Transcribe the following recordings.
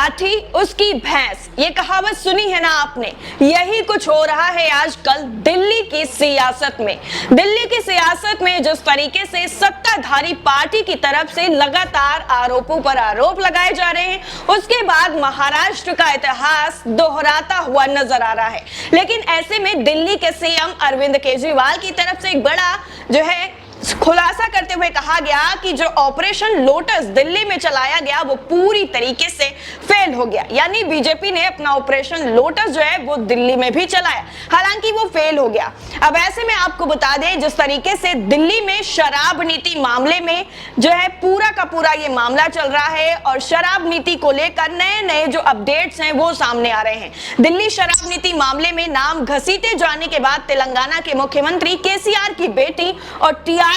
लाठी उसकी भैंस, ये कहावत सुनी है ना आपने। यही कुछ हो रहा है आजकल दिल्ली की सियासत में। दिल्ली की सियासत में जिस तरीके से सत्ताधारी पार्टी की तरफ से लगातार आरोपों पर आरोप लगाए जा रहे हैं, उसके बाद महाराष्ट्र का इतिहास दोहराता हुआ नजर आ रहा है। लेकिन ऐसे में दिल्ली के सीएम अरविंद केजरीवाल की तरफ से एक बड़ा जो है खुलासा करते हुए कहा गया कि जो ऑपरेशन लोटस दिल्ली में चलाया गया वो पूरी तरीके से फेल हो गया। यानी बीजेपी ने अपना ऑपरेशन लोटस जो है वो दिल्ली में भी चलाया, हालांकि वो फेल हो गया। अब ऐसे में आपको बता दें, जिस तरीके से दिल्ली में शराब नीति मामले में जो है पूरा का पूरा ये मामला चल रहा है और शराब नीति को लेकर नए नए जो अपडेट्स हैं वो सामने आ रहे हैं। दिल्ली शराब नीति मामले में नाम घसीटे जाने के बाद तेलंगाना के मुख्यमंत्री केसीआर की बेटी और टीआरएस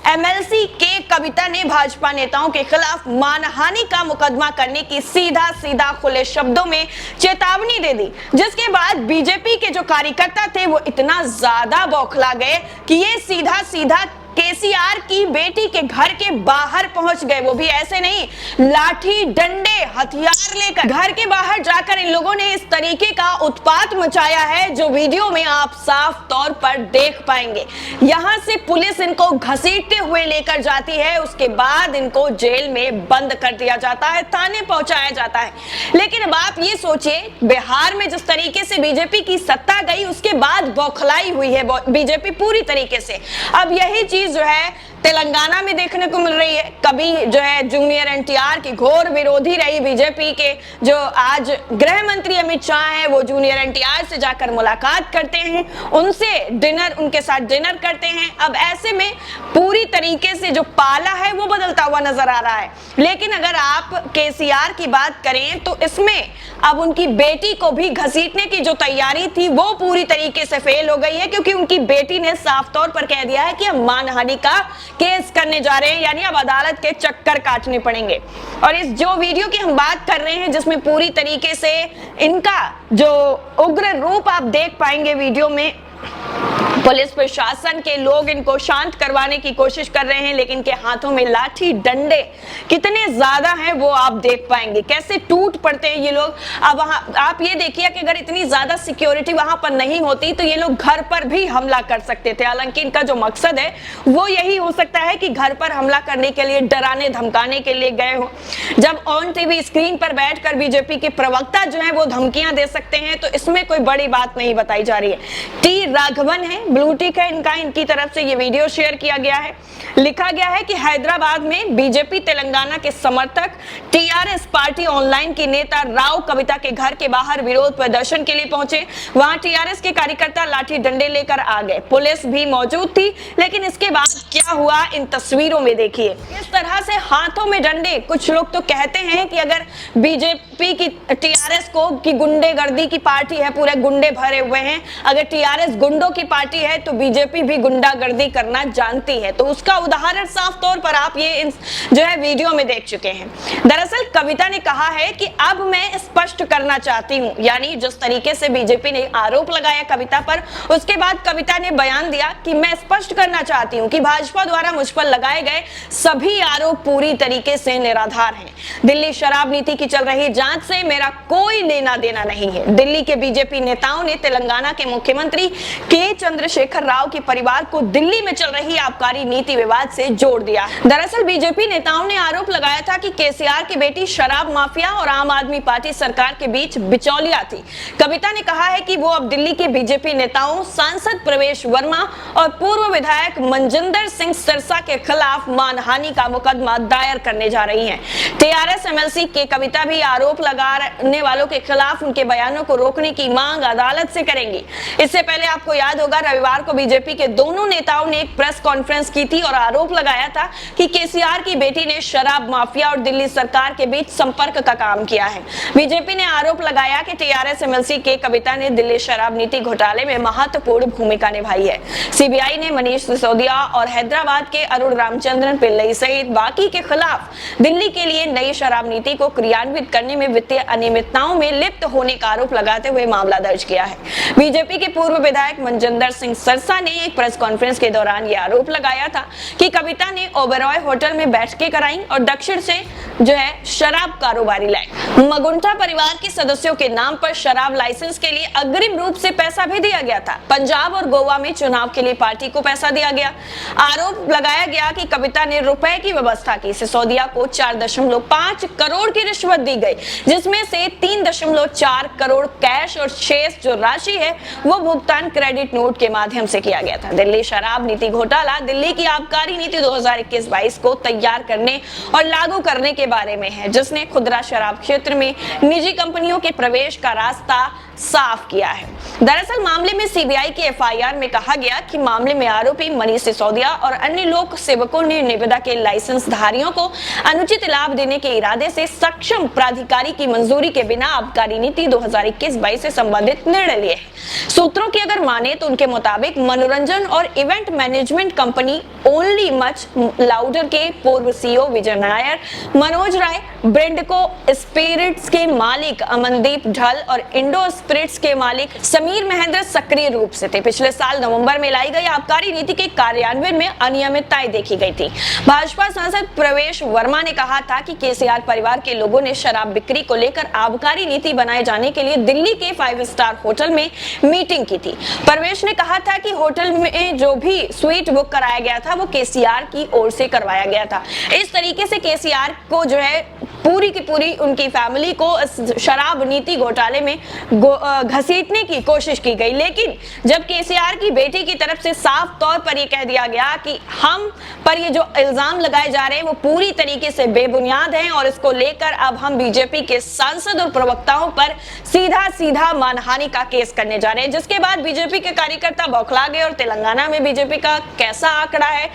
एमएलसी के कविता ने भाजपा नेताओं के खिलाफ मानहानि का मुकदमा करने की सीधा खुले शब्दों में चेतावनी दे दी, जिसके बाद बीजेपी के जो कार्यकर्ता थे वो इतना ज्यादा बौखला गए कि ये सीधा केसीआर की बेटी के घर के बाहर पहुंच गए। वो भी ऐसे नहीं, लाठी डंडे हथियार लेकर घर के बाहर जाकर इन लोगों ने इस तरीके का उत्पात मचाया है जो वीडियो में आप साफ तौर पर देख पाएंगे। यहां से पुलिस इनको घसीटते हुए लेकर जाती है, उसके बाद इनको जेल में बंद कर दिया जाता है, थाने पहुंचाया जाता है। लेकिन अब आप ये सोचिए, बिहार में जिस तरीके से बीजेपी की सत्ता गई उसके बाद बौखलाई हुई है बीजेपी पूरी तरीके से। अब यही चीज जो है तेलंगाना में देखने को मिल रही है। कभी जो है जूनियर एनटीआर की घोर विरोधी रही बीजेपी के जो आज गृह मंत्री अमित शाह है, वो जूनियर एनटीआर से जाकर मुलाकात करते हैं, उनके साथ डिनर करते हैं। अब ऐसे में पूरी तरीके से जो पाला है वो बदलता हुआ नजर आ रहा है। लेकिन अगर आप केसीआर की बात करें तो इसमें अब उनकी बेटी को भी घसीटने की जो तैयारी थी वो पूरी तरीके से फेल हो गई है, क्योंकि उनकी बेटी ने साफ तौर पर कह दिया है कि हम मानहानि का केस करने जा रहे हैं, यानी अब अदालत के चक्कर काटने पड़ेंगे। और इस जो वीडियो की हम बात कर रहे हैं जिसमें पूरी तरीके से इनका जो उग्र रूप आप देख पाएंगे वीडियो में, पुलिस प्रशासन के लोग इनको शांत करवाने की कोशिश कर रहे हैं, लेकिन इनके हाथों में लाठी डंडे कितने ज्यादा हैं वो आप देख पाएंगे, कैसे टूट पड़ते हैं ये लोग। अब वहां आप ये देखिए कि अगर इतनी ज्यादा सिक्योरिटी वहां पर नहीं होती तो ये लोग घर पर भी हमला कर सकते थे। हालांकि इनका जो मकसद है वो यही हो सकता है कि घर पर हमला करने के लिए, डराने धमकाने के लिए गए हो। जब ऑन टीवी स्क्रीन पर बैठकर बीजेपी के प्रवक्ता जो है वो धमकियां दे सकते हैं तो इसमें कोई बड़ी बात नहीं बताई जा रही है। टी राघवन है, ब्लू टिक है इनका, इनकी तरफ से ये वीडियो शेयर किया गया है। लिखा गया है कि हैदराबाद में बीजेपी तेलंगाना के समर्थक टीआरएस पार्टी ऑनलाइन की नेता राव कविता के घर के बाहर विरोध प्रदर्शन के लिए पहुंचे। वहां टीआरएस के कार्यकर्ता लाठी डंडे लेकर आ गए, पुलिस भी मौजूद थी। लेकिन इसके बाद क्या हुआ इन तस्वीरों में देखिए, इस तरह से हाथों में डंडे। कुछ लोग तो कहते हैं कि अगर बीजेपी की टीआरएस को की गुंडेगर्दी की पार्टी है, पूरे गुंडे भरे हुए हैं, अगर टीआरएस गुंडों की पार्टी है तो बीजेपी भी गुंडागर्दी करना जानती है। तो उसका उदाहरण साफ तौर पर आप ये जो है वीडियो में देख चुके हैं। दरअसल कविता ने कहा है कि अब मैं स्पष्ट करना चाहती हूं, यानी जिस तरीके से बीजेपी ने आरोप लगाया कविता पर, उसके बाद कविता ने बयान दिया कि मैं स्पष्ट करना चाहती हूं कि भाजपा द्वारा मुझ पर लगाए गए सभी आरोप पूरी तरीके से निराधार हैं। दिल्ली शराब नीति की चल रही जांच से मेरा कोई लेना देना नहीं है। दिल्ली के बीजेपी नेताओं ने तेलंगाना के मुख्यमंत्री के चंद्रशेखर राव के परिवार को दिल्ली में चल रही आबकारी नीति विवाद से जोड़ दिया। दरअसल बीजेपी नेताओं ने आरोप लगाया था कि केसीआर की बेटी शराब माफिया और आम आदमी पार्टी सरकार के बीच बिचौलिया थी। कविता ने कहा है कि वो अब दिल्ली के बीजेपी नेताओं, सांसद प्रवेश वर्मा और पूर्व विधायक मनजिंदर सिंह सिरसा के खिलाफ मानहानि का मुकदमा दायर करने जा रही हैं। टीआरएस एमएलसी के कविता भी आरोप लगाने वालों के खिलाफ उनके बयानों को रोकने की मांग अदालत से करेंगी। इससे पहले आपको याद होगा रविवार को बीजेपी के दोनों नेताओं ने एक प्रेस कॉन्फ्रेंस की थी और आरोप लगाया था कि केसीआर की बेटी ने शराब माफिया और दिल्ली सरकार के बीच संपर्क का काम किया है। बीजेपी ने आरोप लगाया कि टीआरएस एमएलसी के कविता ने दिल्ली शराब नीति घोटाले में महत्वपूर्ण भूमिका निभाई है। सीबीआई ने मनीष सिसोदिया और हैदराबाद के अरुण रामचंद्रन पिल्लई सहित बाकी के खिलाफ दिल्ली के लिए नई शराब नीति को क्रियान्वित करने में वित्तीय अनियमितताओं में लिप्त होने का आरोप लगाते हुए मामला दर्ज किया है। बीजेपी के पूर्व विधायक मनजिंदर सिंह सिंह सरसा ने एक प्रेस कॉन्फ्रेंस के दौरान यह आरोप लगाया था कि कविता ने ओबेरॉय होटल में बैठकें कराई और दक्षिण से जो है शराब कारोबारी लाई। मगुंठा परिवार के सदस्यों के नाम पर शराब लाइसेंस के लिए अग्रिम रूप से पैसा भी दिया गया था। पंजाब और गोवा में चुनाव के लिए पार्टी को पैसा दिया गया। आरोप लगाया गया कि कविता ने रुपए की व्यवस्था की। सिसोदिया को 4.5 करोड़ की रिश्वत दी गई, जिसमें से 3.4 करोड़ कैश और शेष जो राशि है वो भुगतान क्रेडिट नोट के माध्यम से किया गया था। दिल्ली शराब नीति घोटाला दिल्ली की आबकारी नीति 2021-22 को तैयार करने और लागू करने के बारे में है, जिसने खुदरा शराब क्षेत्र में निजी कंपनियों के प्रवेश का रास्ता साफ किया है। दरअसल मामले में सीबीआई की एफआईआर में कहा गया कि मामले में आरोपी मनीष सिसोदिया और अन्य लोक सेवकों ने निविदा के लाइसेंस धारियों को अनुचित लाभ देने के इरादे से सक्षम प्राधिकारी की मंजूरी के बिना आबकारी नीति 2021-22 से संबंधित निर्णय लिए हैं। सूत्रों की अगर माने तो उनके मुताबिक मनोरंजन और event management company only much louder के पूर्व सीईओ विजय नायर, मनोज राय, ब्रेंडको स्पिरिट्स के मालिक अमनदीप ढल और इंडो स्पिरिट्स के मालिक समीर महेंद्र सक्रिय रूप से थे। पिछले साल नवंबर में लाई गई आबकारी नीति के कार्यान्वयन में अनियमितताएं देखी गई थी। भाजपा सांसद प्रवेश वर्मा ने कहा था कि केसीआर परिवार के लोगों ने शराब बिक्री को लेकर आबकारी नीति बनाए जाने के लिए दिल्ली के 5 स्टार होटल में मीटिंग की थी। प्रवेश ने कहा था कि होटल में जो भी स्वीट बुक कराया गया था वो केसीआर की ओर से करवाया गया था। इस तरीके से केसीआर को जो है पूरी की पूरी उनकी फैमिली को शराब नीति घोटाले में घसीटने की कोशिश की गई। लेकिन जब केसीआर की बेटी की तरफ से साफ तौर पर यह कह दिया गया कि हम पर ये जो इल्जाम लगाए जा रहे हैं वो पूरी तरीके से बेबुनियाद हैं और इसको लेकर अब हम बीजेपी के सांसद और प्रवक्ताओं पर सीधा मानहानि का केस करने जा रहे हैं, जिसके बाद बीजेपी के कार्यकर्ता बौखला गए। और तेलंगाना में बीजेपी का कैसा आंकड़ा है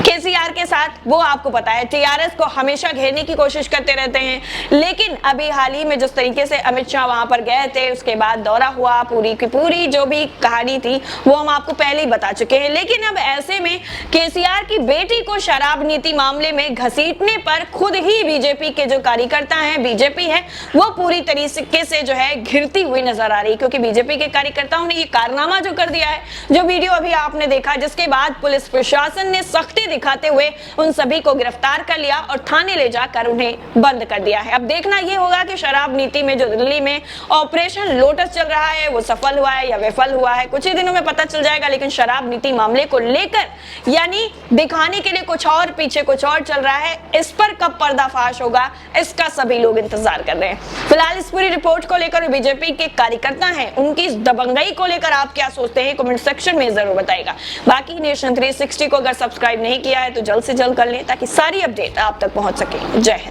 केसीआर के साथ वो आपको पता है। टीआरएस को हमेशा घेरने की कोशिश करते रहते हैं, लेकिन अभी हाल ही में जिस तरीके से अमित शाह वहां पर गए थे, उसके बाद दौरा हुआ, पूरी की पूरी जो भी कहानी थी वो हम आपको पहले ही बता चुके हैं। लेकिन अब ऐसे में केसीआर की बेटी को शराब नीति मामले में घसीटने पर खुद ही बीजेपी के जो कार्यकर्ता हैं, बीजेपी है, वो पूरी तरीके से जो है घिरती हुई नजर आ रही, क्योंकि बीजेपी के कार्यकर्ताओं ने ये कारनामा जो कर दिया है, जो वीडियो अभी आपने देखा, जिसके बाद पुलिस प्रशासन ने सख्ती दिखाते हुए उन सभी को गिरफ्तार कर लिया और थाने ले जाकर उन्हें बंद कर दिया है। अब देखना यह होगा कि शराब नीति में जो दिल्ली में ऑपरेशन लोटस चल रहा है वो सफल हुआ है या विफल हुआ है, कुछ ही दिनों में पता चल जाएगा। लेकिन शराब नीति मामले को लेकर यानी दिखाने के लिए कुछ और, पीछे कुछ और चल रहा है, इस पर कब पर्दाफाश होगा इसका सभी लोग इंतजार कर रहे हैं। फिलहाल इस पूरी रिपोर्ट को लेकर बीजेपी के कार्यकर्ता हैं, उनकी इस दबंगई को लेकर आप क्या सोचते हैं कमेंट सेक्शन में जरूर बताइएगा। बाकी नेशन 360 को अगर सब्सक्राइब नहीं किया है तो जल्द से जल्द कर लें ताकि सारी अपडेट आप तक पहुंच सके। जय हिंद।